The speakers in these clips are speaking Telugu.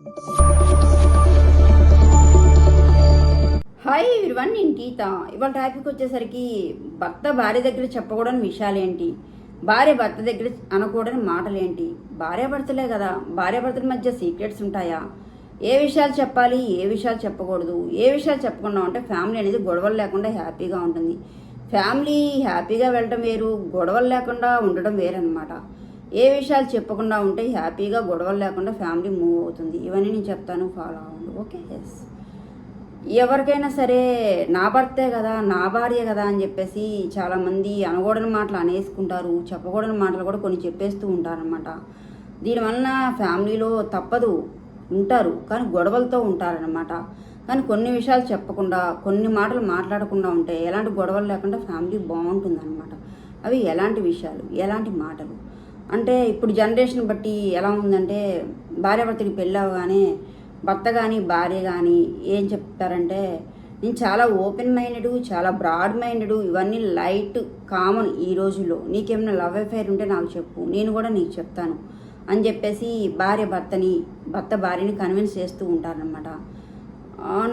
హాయ్ ఎవ్రీవన్, నేను గీత. ఇవాళ టాపిక్ వచ్చేసరికి భర్త భార్య దగ్గర చెప్పకూడని విషయాలేంటి, భార్య భర్త దగ్గర అనకూడని మాటలేంటి. భార్యాభర్తలే కదా, భార్యాభర్తల మధ్య సీక్రెట్స్ ఉంటాయా, ఏ విషయాలు చెప్పాలి, ఏ విషయాలు చెప్పకూడదు, ఏ విషయాలు చెప్పకుండా ఉంటే ఫ్యామిలీ అనేది గొడవలు లేకుండా హ్యాపీగా ఉంటుంది. ఫ్యామిలీ హ్యాపీగా వెళ్ళడం వేరు, గొడవలు లేకుండా ఉండడం వేరనమాట. ఏ విషయాలు చెప్పకుండా ఉంటే హ్యాపీగా గొడవలు లేకుండా ఫ్యామిలీ మూవ్ అవుతుంది. ఇవన్నీ నేను చెప్తాను, ఫాలో అవ్వండి. Okay, yes. ఎవరికైనా సరే నా భర్తే కదా, నా భార్య కదా అని చెప్పేసి చాలామంది అనకూడని మాటలు అనేసుకుంటారు, చెప్పకూడని మాటలు కూడా కొన్ని చెప్పేస్తూ ఉంటారనమాట. దీనివలన ఫ్యామిలీలో తప్పదు ఉంటారు, కానీ గొడవలతో ఉంటారనమాట. కానీ కొన్ని విషయాలు చెప్పకుండా, కొన్ని మాటలు మాట్లాడకుండా ఉంటే ఎలాంటి గొడవలు లేకుండా ఫ్యామిలీ బాగుంటుందన్నమాట. అవి ఎలాంటి విషయాలు, ఎలాంటి మాటలు అంటే ఇప్పుడు జనరేషన్ బట్టి ఎలా ఉందంటే, భార్యాభర్తకి పెళ్ళి అవగానే భర్త కానీ భార్య కానీ ఏం చెప్తారంటే, నేను చాలా ఓపెన్ మైండెడ్, చాలా బ్రాడ్ మైండెడ్, ఇవన్నీ లైట్ కామన్ ఈ రోజుల్లో. నీకేమైనా లవ్ అఫైర్ ఉంటే నాకు చెప్పు, నేను కూడా నీకు చెప్తాను అని చెప్పేసి భర్త భార్యని కన్విన్స్ చేస్తూ ఉంటారనమాట.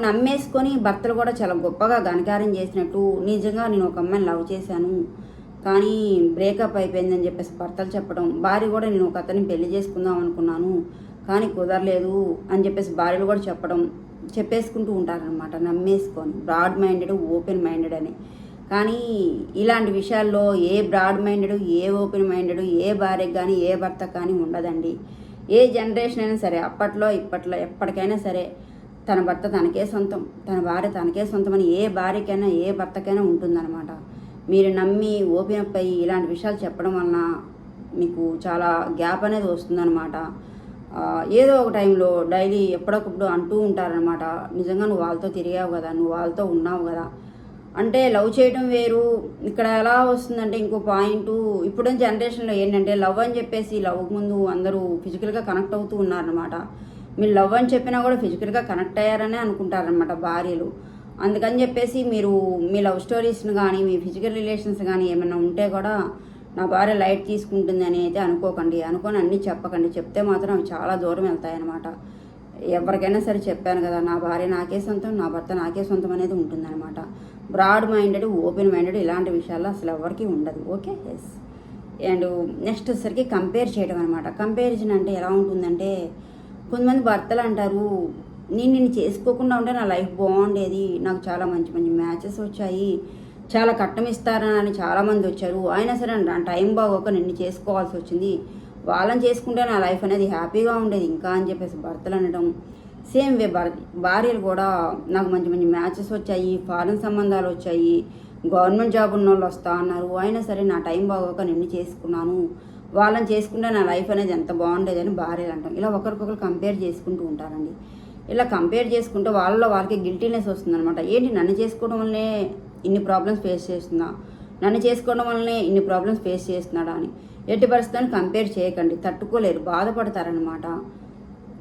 నమ్మేసుకొని భర్తలు కూడా చాలా గొప్పగా ఘనకార్యం చేసినట్టు, నిజంగా నేను ఒక అమ్మాయిని లవ్ చేశాను కానీ బ్రేకప్ అయిపోయిందని చెప్పేసి భర్తలు చెప్పడం, భార్య కూడా నేను ఒక అతన్ని పెళ్లి చేసుకుందాం అనుకున్నాను కానీ కుదరలేదు అని చెప్పేసి భార్యలు కూడా చెప్పేసుకుంటూ ఉంటారనమాట, నమ్మేసుకొని. బ్రాడ్ మైండెడ్, ఓపెన్ మైండెడ్ అని. కానీ ఇలాంటి విషయాల్లో ఏ బ్రాడ్ మైండెడ్, ఏ ఓపెన్ మైండెడ్ ఏ భార్యకు కానీ ఏ భర్తకు కానీ ఉండదండి. ఏ జనరేషన్ అయినా సరే, అప్పట్లో ఇప్పట్లో ఎప్పటికైనా సరే తన భర్త తనకే సొంతం, తన భార్య తనకే సొంతం అని ఏ భార్యకైనా ఏ భర్తకైనా ఉంటుందన్నమాట. మీరు నమ్మి ఓపెన్ అప్ అయ్యి ఇలాంటి విషయాలు చెప్పడం వలన మీకు చాలా గ్యాప్ అనేది వస్తుందన్నమాట. ఏదో ఒక టైంలో డైలీ ఎప్పటికప్పుడు అంటూ ఉంటారనమాట, నిజంగా నువ్వు వాళ్ళతో తిరిగావు కదా, నువ్వు వాళ్ళతో ఉన్నావు కదా. అంటే లవ్ చేయడం వేరు. ఇక్కడ ఎలా వస్తుందంటే ఇంకో పాయింట్, ఇప్పుడు జనరేషన్లో ఏంటంటే లవ్ అని చెప్పేసి లవ్ ముందు అందరూ ఫిజికల్గా కనెక్ట్ అవుతూ ఉన్నారనమాట. మీరు లవ్ అని చెప్పినా కూడా ఫిజికల్గా కనెక్ట్ అయ్యారనే అనుకుంటారనమాట భార్యలు. అందుకని చెప్పేసి మీరు మీ లవ్ స్టోరీస్ని కానీ, మీ ఫిజికల్ రిలేషన్స్ కానీ ఏమైనా ఉంటే కూడా నా భార్య లైట్ తీసుకుంటుంది అని అయితే అనుకోకండి. అనుకొని అన్నీ చెప్పకండి. చెప్తే మాత్రం అవి చాలా దూరం వెళ్తాయన్నమాట. ఎవరికైనా సరే చెప్పాను కదా, నా భార్య నాకే సొంతం, నా భర్త నాకే సొంతం అనేది ఉంటుందన్నమాట. బ్రాడ్ మైండెడ్, ఓపెన్ మైండెడ్ ఇలాంటి విషయాల్లో అసలు ఎవరికి ఉండదు. Okay, yes. అండ్ నెక్స్ట్ వచ్చేసరికి కంపేర్ చేయడం అనమాట. కంపారిజన్ అంటే ఎలా ఉంటుందంటే, కొంతమంది భర్తలు అంటారు, నిన్ను చేసుకోకుండా ఉంటే నా లైఫ్ బాగుండేది, నాకు చాలా మంచి మంచి మ్యాచెస్ వచ్చాయి, చాలా కట్నం ఇస్తారని చాలామంది వచ్చారు, అయినా సరే నా టైం బాగోక నిన్ను చేసుకోవాల్సి వచ్చింది, వాళ్ళని చేసుకుంటే నా లైఫ్ అనేది హ్యాపీగా ఉండేది ఇంకా అని చెప్పేసి భర్తలు అనడం. సేమ్ వే భార్యలు కూడా, నాకు మంచి మంచి మ్యాచెస్ వచ్చాయి, ఫారెన్ సంబంధాలు వచ్చాయి, గవర్నమెంట్ జాబ్ ఉన్న వాళ్ళు వస్తా అన్నారు, అయినా సరే నా టైం బాగోక నిన్ను చేసుకున్నాను, వాళ్ళని చేసుకుంటే నా లైఫ్ అనేది ఎంత బాగుండేది అని భార్యలు అంటాం. ఇలా ఒకరికొకరు కంపేర్ చేసుకుంటూ ఉంటారండి. ఇలా కంపేర్ చేసుకుంటే వాళ్ళకి గిల్టీనెస్ వస్తుందన్నమాట. ఏంటి, నన్ను చేసుకోవడం వల్లనే ఇన్ని ప్రాబ్లమ్స్ ఫేస్ చేస్తున్నా, నన్ను చేసుకోవడం వల్లనే ఇన్ని ప్రాబ్లమ్స్ ఫేస్ చేస్తున్నాడా అని. ఎట్టి పరిస్థితులను కంపేర్ చేయకండి, తట్టుకోలేరు, బాధపడతారనమాట.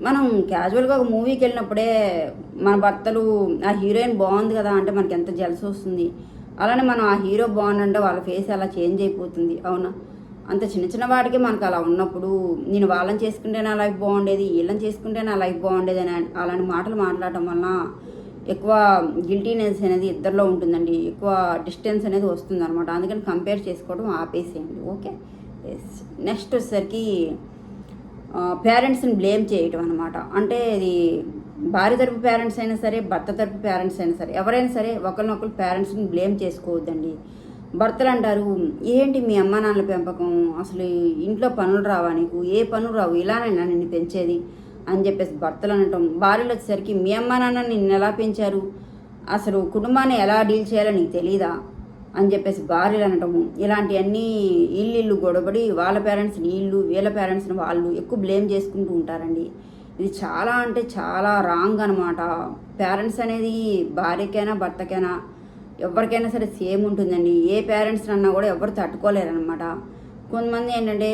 మనం క్యాజువల్గా ఒక మూవీకి వెళ్ళినప్పుడే మన భర్తలు ఆ హీరోయిన్ బాగుంది కదా అంటే మనకి ఎంత జలసి వస్తుంది, అలానే మనం ఆ హీరో బాగుందంటే వాళ్ళ ఫేస్ అలా చేంజ్ అయిపోతుంది, అవునా. అంత చిన్న చిన్న వాటికి మనకు అలా ఉన్నప్పుడు, నేను వాళ్ళని చేసుకుంటే నా లైఫ్ బాగుండేది, వీళ్ళని చేసుకుంటే నా లైఫ్ బాగుండేది అని అలాంటి మాటలు మాట్లాడటం వలన ఎక్కువ గిల్టీనెస్ అనేది ఇద్దరిలో ఉంటుందండి, ఎక్కువ డిస్టెన్స్ అనేది వస్తుంది అనమాట. అందుకని కంపేర్ చేసుకోవడం ఆపేసేయండి. Okay, yes. నెక్స్ట్ వచ్చేసరికి పేరెంట్స్ని బ్లేమ్ చేయటం అనమాట. అంటే ఇది భార్య తరపు పేరెంట్స్ అయినా సరే, భర్త తరపు పేరెంట్స్ అయినా సరే, ఎవరైనా సరే ఒకరినొకరు పేరెంట్స్ని బ్లేమ్ చేసుకోవద్దండి. భర్తలు అంటారు, ఏంటి మీ అమ్మ నాన్నల పెంపకం, అసలు ఇంట్లో పనులు రావా నీకు, ఏ పనులు రావు, ఇలానైనా నిన్ను పెంచేది అని చెప్పేసి భర్తలు అనటం. భార్యలు వచ్చేసరికి, మీ అమ్మ నాన్న నిన్ను ఎలా పెంచారు, అసలు కుటుంబాన్ని ఎలా డీల్ చేయాలో నీకు తెలీదా అని చెప్పేసి భార్యలు అనటము. ఇలాంటివన్నీ ఇల్లు గొడవడి వాళ్ళ పేరెంట్స్ని వీళ్ళ పేరెంట్స్ని వాళ్ళు ఎక్కువ బ్లేమ్ చేసుకుంటూ ఉంటారండి. ఇది చాలా అంటే చాలా రాంగ్ అనమాట. పేరెంట్స్ అనేది భార్యకైనా భర్తకైనా ఎవరికైనా సరే సేమ్ ఉంటుందండి. ఏ పేరెంట్స్ని అన్నా కూడా ఎవరు తట్టుకోలేరనమాట. కొంతమంది ఏంటంటే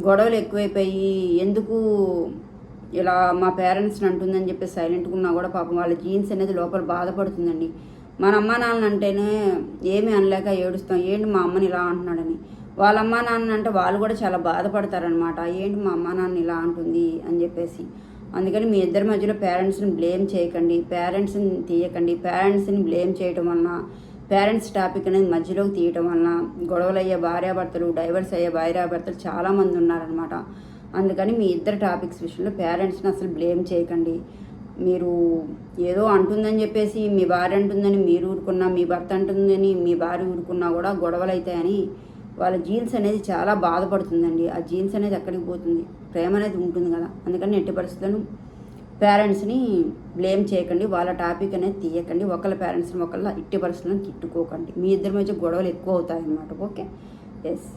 గొడవలు ఎక్కువైపోయి, ఎందుకు ఇలా మా పేరెంట్స్ని అంటుందని చెప్పి సైలెంట్గా ఉన్నా కూడా పాపం వాళ్ళ జీన్స్ అనేది లోపల బాధపడుతుందండి. మన అమ్మ నాన్న అంటేనే ఏమీ అనలేక ఏడుస్తాం, ఏంటి మా అమ్మని ఇలా అంటున్నాడని. వాళ్ళ అమ్మ నాన్న అంటే వాళ్ళు కూడా చాలా బాధపడతారనమాట, ఏంటి మా అమ్మ నాన్న ఇలా అంటుంది అని చెప్పేసి. అందుకని మీ ఇద్దరి మధ్యలో పేరెంట్స్ని బ్లేమ్ చేయకండి, పేరెంట్స్ని తీయకండి. పేరెంట్స్ని బ్లేమ్ చేయటం వలన, పేరెంట్స్ టాపిక్ అనేది మధ్యలోకి తీయటం వలన గొడవలు అయ్యే భార్యాభర్తలు, డైవర్స్ అయ్యే భార్యాభర్తలు చాలామంది ఉన్నారనమాట. అందుకని మీ ఇద్దరు టాపిక్స్ విషయంలో పేరెంట్స్ని అసలు బ్లేమ్ చేయకండి. మీరు ఏదో అంటుందని చెప్పేసి మీ భార్య అంటుందని మీరు ఊరుకున్నా, మీ భర్త అంటుందని మీ భార్య ఊరుకున్నా కూడా గొడవలు అవుతాయని వాళ్ళ జీన్స్ అనేది చాలా బాధపడుతుందండి. ఆ జీన్స్ అనేది ఎక్కడికి పోతుంది? ప్రేమ అనేది ఉంటుంది కదా. అందుకని ఎట్టి పరిస్థితులను పేరెంట్స్ని బ్లేమ్ చేయకండి, వాళ్ళ టాపిక్ అనేది తీయకండి. ఒకళ్ళ పేరెంట్స్ని ఒకళ్ళ ఎట్టి పరిస్థితులను తిట్టుకోకండి. మీ ఇద్దరి మధ్య గొడవలు ఎక్కువ అవుతాయి అన్నమాట. Okay, yes.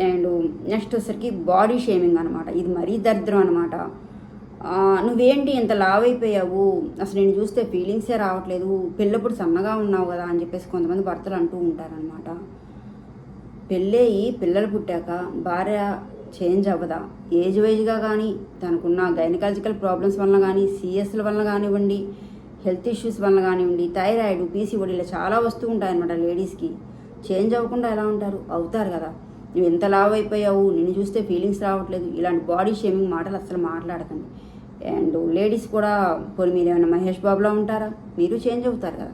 అండ్ నెక్స్ట్ వచ్చేసరికి బాడీ షేమింగ్ అనమాట. ఇది మరీ దరిద్రం అనమాట. నువ్వేంటి ఇంత లావ్ అయిపోయావు, అసలు నేను చూస్తే ఫీలింగ్సే రావట్లేదు, పెళ్ళప్పుడు సన్నగా ఉన్నావు కదా అని చెప్పేసి కొంతమంది భర్తలు అంటూ ఉంటారనమాట. పెళ్ళయి పిల్లలు పుట్టాక భార్య చేంజ్ అవ్వదా? ఏజ్ వైజ్గా కానీ, తనకున్న గైనకాలజికల్ ప్రాబ్లమ్స్ వలన కానీ, సిఎస్ల వలన కానివ్వండి, హెల్త్ ఇష్యూస్ వలన కానివ్వండి, థైరాయిడ్, పీసీఓడి ఇలా చాలా వస్తూ ఉంటాయన్నమాట. లేడీస్కి చేంజ్ అవ్వకుండా ఎలా ఉంటారు? అవుతారు కదా. నువ్వు ఎంత లావ్ అయిపోయావు, నిన్ను చూస్తే ఫీలింగ్స్ రావట్లేదు, ఇలాంటి బాడీ షేమింగ్ మాటలు అసలు మాట్లాడకండి. అండ్ లేడీస్ కూడా పోనీ మీరు ఏమైనా మహేష్ బాబులా ఉంటారా? మీరు చేంజ్ అవుతారు కదా.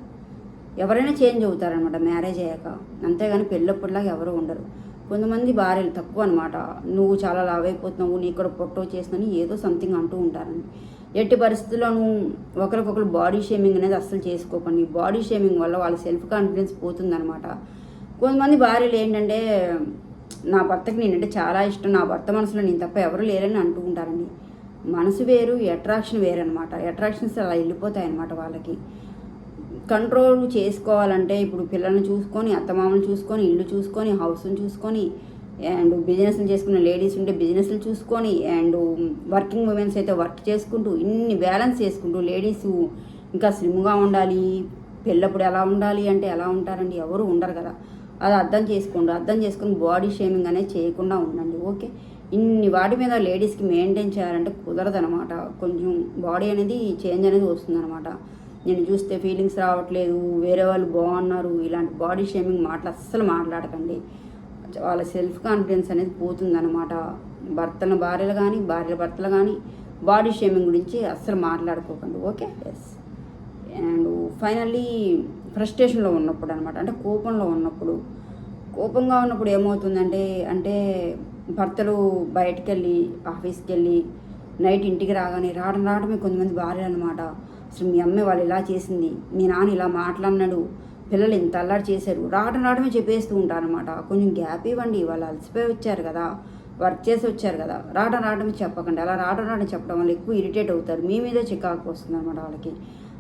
ఎవరైనా చేంజ్ అవుతారనమాట మ్యారేజ్ అయ్యాక, అంతేగాని పెళ్ళప్పుడులాగా ఎవరు ఉండరు. కొంతమంది భార్యలు తక్కువ అనమాట, నువ్వు చాలా లావ్ అయిపోతున్నావు, నీ కూడా పొట్టో చేసినని ఏదో సంథింగ్ అంటూ ఉంటారని. ఎట్టి పరిస్థితుల్లోనూ ఒకరికొకరు బాడీ షేమింగ్ అనేది అస్సలు చేసుకోకండి. బాడీ షేమింగ్ వల్ల వాళ్ళ సెల్ఫ్ కాన్ఫిడెన్స్ పోతుందనమాట. కొంతమంది భార్యలు ఏంటంటే, నా భర్తకి నేనంటే చాలా ఇష్టం, నా భర్త మనసులో నేను తప్ప ఎవరు లేరని అంటూ ఉంటారండి. మనసు వేరు, అట్రాక్షన్ వేరనమాట. అట్రాక్షన్స్ అలా వెళ్ళిపోతాయన్నమాట. వాళ్ళకి కంట్రోల్ చేసుకోవాలంటే ఇప్పుడు పిల్లల్ని చూసుకొని, అత్తమామలు చూసుకొని, ఇల్లు చూసుకొని, హౌస్ని చూసుకొని, అండ్ బిజినెస్లు చేసుకునే లేడీస్ ఉంటే బిజినెస్లు చూసుకొని, అండ్ వర్కింగ్ ఉమెన్స్ అయితే వర్క్ చేసుకుంటూ, ఇన్ని బ్యాలెన్స్ చేసుకుంటూ లేడీస్ ఇంకా స్లిమ్గా ఉండాలి, పెళ్ళప్పుడు ఎలా ఉండాలి అంటే ఎలా ఉంటారండి? ఎవరు ఉండరు కదా. అది అర్థం చేసుకోండి. అర్థం చేసుకుని బాడీ షేమింగ్ అనేది చేయకుండా ఉండండి. ఓకే, ఇన్ని వాటి మీద లేడీస్కి మెయింటైన్ చేయాలంటే కుదరదనమాట. కొంచెం బాడీ అనేది చేంజ్ అనేది వస్తుందన్నమాట. నేను చూస్తే ఫీలింగ్స్ రావట్లేదు, వేరే వాళ్ళు బాగున్నారు, ఇలాంటి బాడీ షేమింగ్ మాటలు అస్సలు మాట్లాడకండి. వాళ్ళ సెల్ఫ్ కాన్ఫిడెన్స్ అనేది పోతుందన్నమాట. భార్యలు కానీ, భార్యల భర్తలు కానీ బాడీ షేమింగ్ గురించి అస్సలు మాట్లాడుకోకండి. Okay, yes. అండ్ ఫైనల్లీ ఫ్రస్ట్రేషన్లో ఉన్నప్పుడు అనమాట, అంటే కోపంగా ఉన్నప్పుడు ఏమవుతుందంటే, అంటే భర్తలు బయటికి వెళ్ళి ఆఫీస్కి వెళ్ళి నైట్ ఇంటికి రావడమే కొంతమంది భార్యలు అనమాట. అసలు మీ అమ్మాయి వాళ్ళు ఇలా చేసింది, మీ నాన్న ఇలా మాట్లాడినాడు, పిల్లలు ఇంత అల్లరి చేశారు, రావడమే చెప్పేస్తూ ఉంటారనమాట. కొంచెం గ్యాప్ ఇవ్వండి, వాళ్ళు అలసిపోయి వచ్చారు కదా, వర్క్ చేసి వచ్చారు కదా. రావడమే చెప్పకండి. అలా రావడం చెప్పడం వల్ల ఎక్కువ ఇరిటేట్ అవుతారు, మీ మీద చికాకు వస్తుంది అనమాట వాళ్ళకి.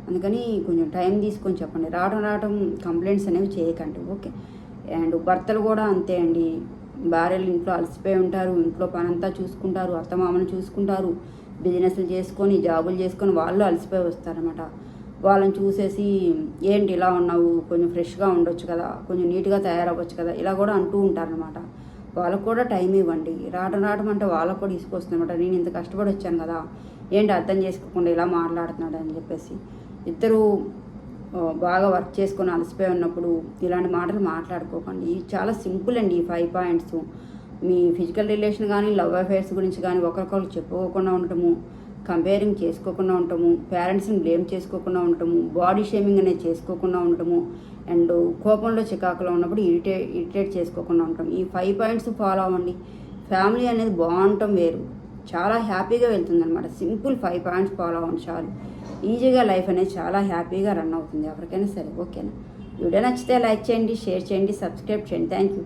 అందుకని కొంచెం టైం తీసుకొని చెప్పండి. రావడం కంప్లైంట్స్ అనేవి చేయకండి. ఓకే. అండ్ భర్తలు కూడా అంతే అండి. భార్యలు ఇంట్లో అలసిపోయి ఉంటారు, ఇంట్లో పనంతా చూసుకుంటారు, అత్తమామను చూసుకుంటారు, బిజినెస్లు చేసుకొని, జాబులు చేసుకొని వాళ్ళు అలసిపోయి వస్తారనమాట. వాళ్ళని చూసేసి ఏంటి ఇలా ఉన్నావు, కొంచెం ఫ్రెష్గా ఉండొచ్చు కదా, కొంచెం నీట్గా తయారవ్వచ్చు కదా, ఇలా కూడా అంటూ ఉంటారనమాట. వాళ్ళకు కూడా టైం ఇవ్వండి. రావడం అంటే వాళ్ళకు కూడా తీసుకొస్తుంది అనమాట. నేను ఇంత కష్టపడి వచ్చాను కదా, ఏంటి అర్థం చేసుకోకుండా ఇలా మాట్లాడుతున్నాడు అని చెప్పేసి. ఇద్దరు బాగా వర్క్ చేసుకొని అలసిపోయి ఉన్నప్పుడు ఇలాంటి మాటలు మాట్లాడుకోకండి. ఇవి చాలా సింపుల్ అండి ఈ 5 పాయింట్స్. మీ ఫిజికల్ రిలేషన్ కానీ, లవ్ అఫైర్స్ గురించి కానీ ఒకరికొకరు చెప్పుకోకుండా ఉండటము, కంపేరింగ్ చేసుకోకుండా ఉండటము, పేరెంట్స్ని బ్లేమ్ చేసుకోకుండా ఉండటము, బాడీ షేమింగ్ అనేది చేసుకోకుండా ఉండటము, అండ్ కోపంలో చికాకులో ఉన్నప్పుడు ఇరిటేట్ చేసుకోకుండా ఉండటం. ఈ 5 పాయింట్స్ ఫాలో అవ్వండి. ఫ్యామిలీ అనేది బాగుండటం వేరు, చాలా హ్యాపీగా వెళ్తుంది అనమాట. సింపుల్ 5 పాయింట్స్ ఫాలో అవ్వండి చాలు. ఈజీగా లైఫ్ అనేది చాలా హ్యాపీగా రన్ అవుతుంది ఎవరికైనా సరే. ఓకేనా? వీడియో నచ్చితే లైక్ చేయండి, షేర్ చేయండి, సబ్స్క్రైబ్ చేయండి. Thank you.